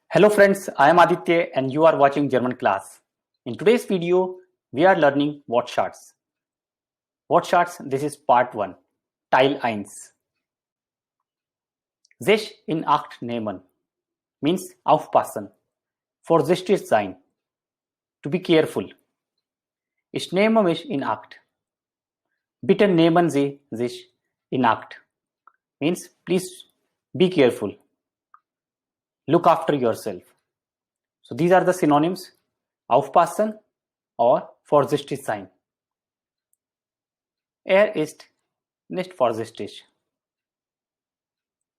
Hello friends, I am Aditya and you are watching Germanclass. In today's video, we are learning Wortschatz. Wortschatz, this is part 1, Teil 1. Sich in Acht nehmen means aufpassen, vorsichtig sein, to be careful. Ich nehme mich in Acht. Bitte nehmen Sie sich in Acht means please be careful. Look after yourself. So these are the synonyms: aufpassen or vorsichtig sein. Ist nicht vorsichtig.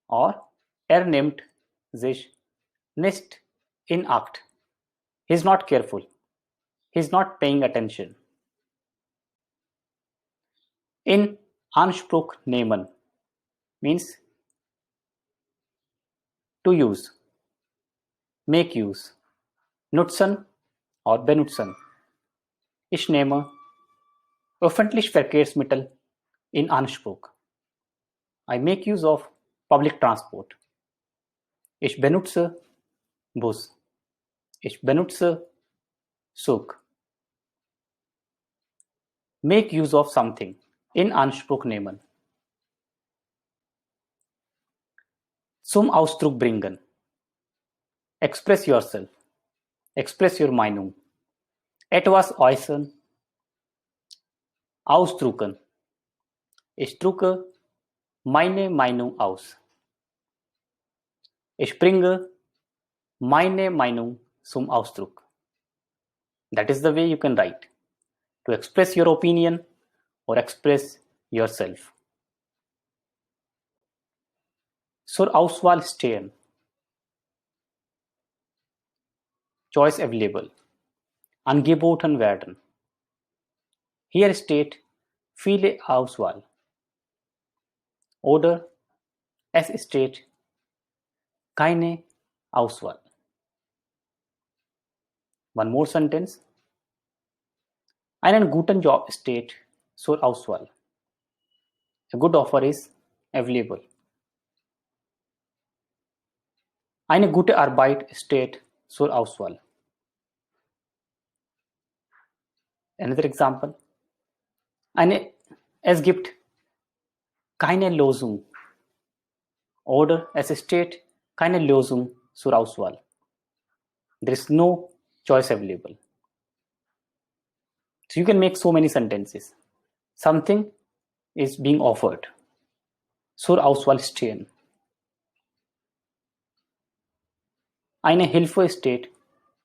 Or nimmt sich nicht in Acht. He is not careful. He is not paying attention. In Anspruch nehmen means to use, make use, nutzen or benutzen. Ich nehme öffentliche Verkehrsmittel in Anspruch. I make use of public transport. Ich benutze Bus. Ich benutze Zug. Make use of something. In Anspruch nehmen. Zum Ausdruck bringen. Express yourself. Express your Meinung. Etwas äußern. Ausdrucken. Ich drücke meine Meinung aus. Ich bringe meine Meinung zum Ausdruck. That is the way you can write. To express your opinion or express yourself. Zur Auswahl stehen. Choice available. Angeboten werden. Hier steht viele Auswahl. Oder es steht keine Auswahl. One more sentence. Einen guten Job steht zur Auswahl. A good offer is available. Eine gute Arbeit steht zur Auswahl. Another example. Es gibt keine Lösung. Oder es steht keine Lösung zur Auswahl. There is no choice available. So you can make so many sentences. Something is being offered. Zur Auswahl stehen. Eine Hilfe steht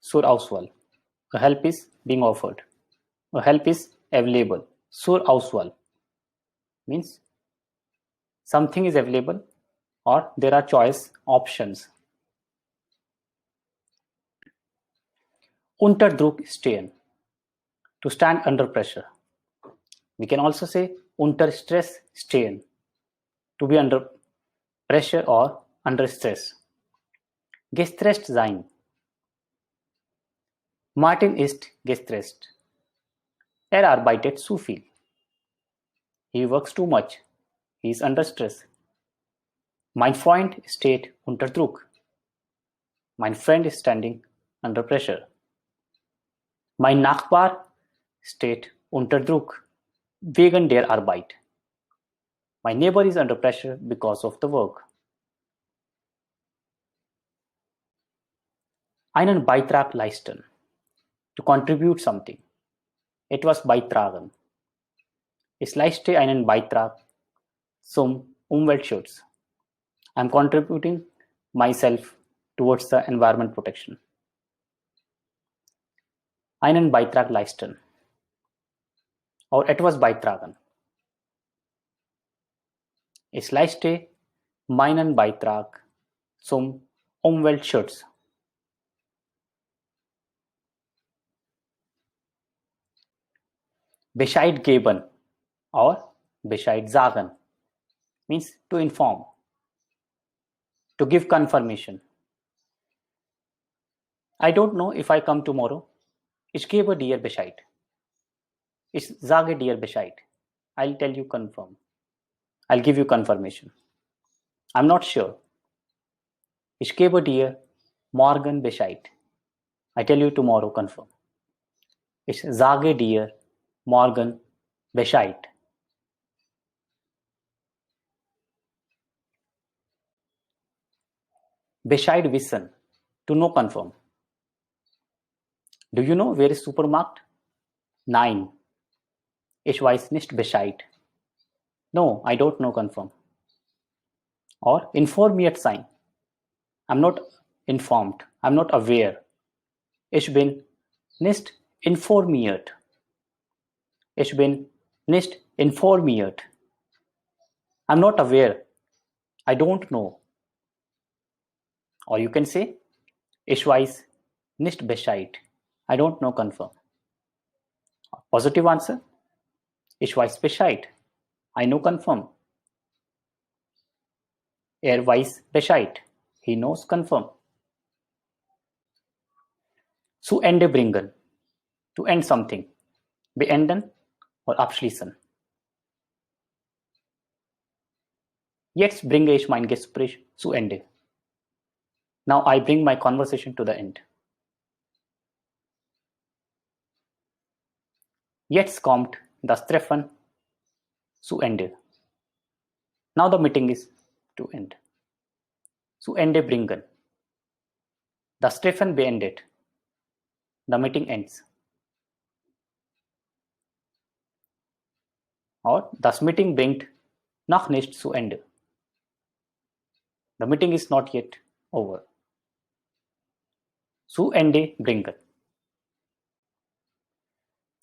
zur Auswahl. A help is being offered. A help is available. Zur Auswahl means something is available or there are choice options. Unter Druck stehen. To stand under pressure. We can also say unter Stress stehen. To be under pressure or under stress. Gestresst sein. Martin ist gestresst. Arbeitet zu viel. He works too much. He is under stress. Mein Freund steht unter Druck. Mein friend is standing under pressure. Mein Nachbar steht unter Druck wegen der Arbeit. My neighbor is under pressure because of the work. Einen Beitrag leisten. To contribute something. Etwas beitragen. Ich leiste einen Beitrag zum Umweltschutz. I am contributing myself towards the environment protection. Einen Beitrag leisten. Or etwas beitragen. Ich leiste meinen Beitrag zum Umweltschutz. Bescheid geben or Bescheid sagen means to inform, to give confirmation. I don't know if I come tomorrow. Ich gebe dir Bescheid. Ich sage dir Bescheid. I'll tell you confirm. I'll give you confirmation. I'm not sure. Ich gebe dir morgen Bescheid. I tell you tomorrow, confirm. Ich sage dir morgen Bescheid. Bescheid wissen, to know, confirm. Do you know where is Supermarkt? Nein. Ich weiß nicht Bescheid. No, I don't know, confirm. Or informiert sein. I'm not informed. I'm not aware. Ich bin nicht informiert. Ich bin nicht informiert. I'm not aware. I don't know. Or you can say, ich weiß nicht Bescheid. I don't know, confirm. Positive answer. Ich weiß Bescheid. I know, confirm. Er weiß Bescheid. He knows, confirm. Zu Ende bringen. To end something. Beenden or abschließen. Jetzt bringe ich mein Gespräch zu Ende. Now I bring my conversation to the end. Jetzt kommt das Treffen zu Ende. Now the meeting is to end. Zu Ende bringen. Das Treffen beendet. The meeting ends. Or das Meeting bringt noch nicht zu Ende. The meeting is not yet over. Zu Ende bringen.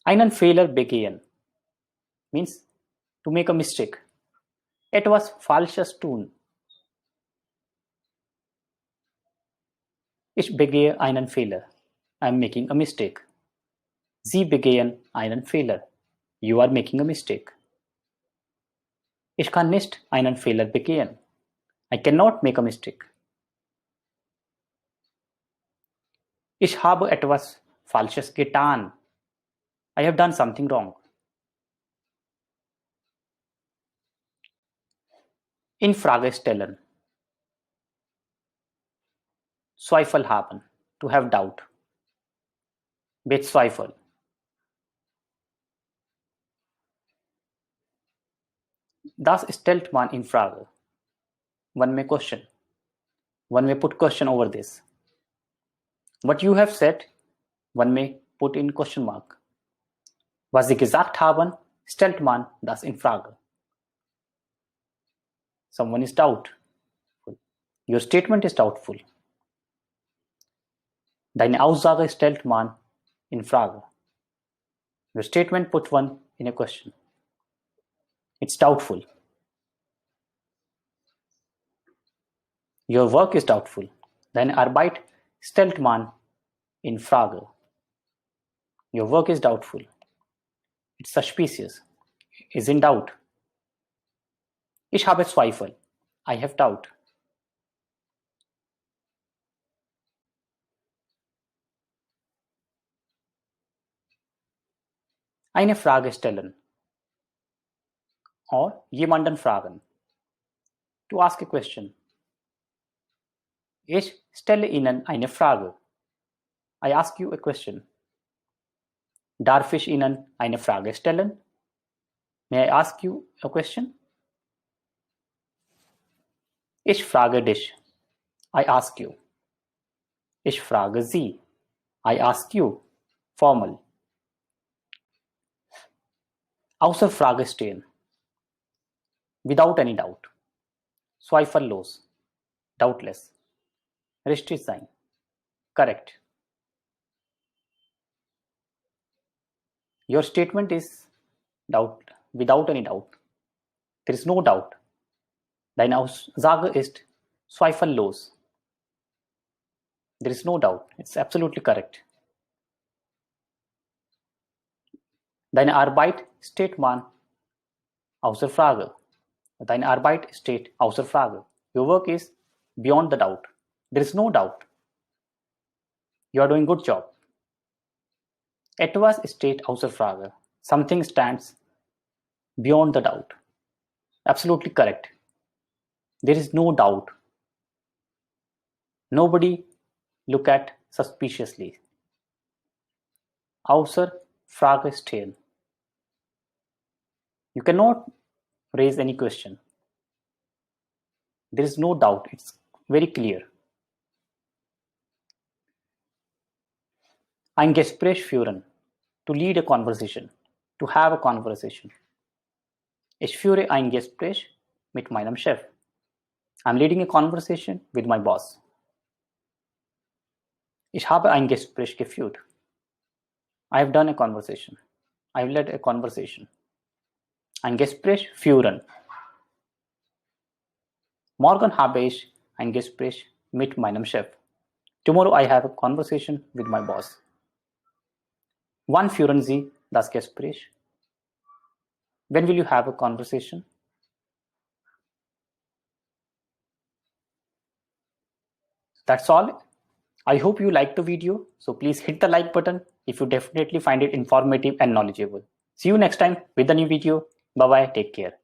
Einen Fehler begehen means to make a mistake. Etwas Falsches tun. Ich begehe einen Fehler. I am making a mistake. Sie begehen einen Fehler. You are making a mistake. Ich kann nicht einen Fehler begehen. I cannot make a mistake. Ich habe etwas Falsches getan. I have done something wrong. In Frage stellen. Zweifel haben. To have doubt. Bezweifel. Das stellt man in Frage. One may question. One may put question over this. What you have said, one may put in question mark. Was Sie gesagt haben, stellt man das in Frage. Someone is doubtful. Your statement is doubtful. Deine Aussage stellt man in Frage. Your statement put one in a question. It's doubtful. Your work is doubtful. Deine Arbeit stellt man in Frage. Your work is doubtful. It's suspicious. Is in doubt. Ich habe Zweifel. I have doubt. Eine Frage stellen. Or jemanden fragen. To ask a question. Ich stelle Ihnen eine Frage. I ask you a question. Darf ich Ihnen eine Frage stellen? May I ask you a question? Ich frage dich. I ask you. Ich frage Sie. I ask you. Formal. Außer Frage stehen. Without any doubt. Zweifellos. Doubtless. Richtig sein. Correct. Your statement is doubt, without any doubt. There is no doubt. Deine Aussage ist zweifellos. There is no doubt. It's absolutely correct. Deine Arbeit steht man außer Frage. Deine Arbeit steht außer Frage. Your work is beyond the doubt. There is no doubt. You are doing good job. Etwas steht außer Frage. Something stands beyond the doubt. Absolutely correct. There is no doubt. Nobody look at suspiciously. Außer Frage stellen. You cannot raise any question. There is no doubt. It's very clear. Ein Gespräch führen. To lead a conversation. To have a conversation. Ich führe ein Gespräch mit meinem Chef. I'm leading a conversation with my boss. Ich habe ein Gespräch geführt. I have done a conversation. I have led a conversation. Ein Gespräch führen. Morgen habe ich ein Gespräch mit meinem Chef. Tomorrow I have a conversation with my boss. Wann führen Sie das Gespräch? When will you have a conversation? That's all. I hope you liked the video. So please hit the like button if you definitely find it informative and knowledgeable. See you next time with a new video. Bye bye. Take care.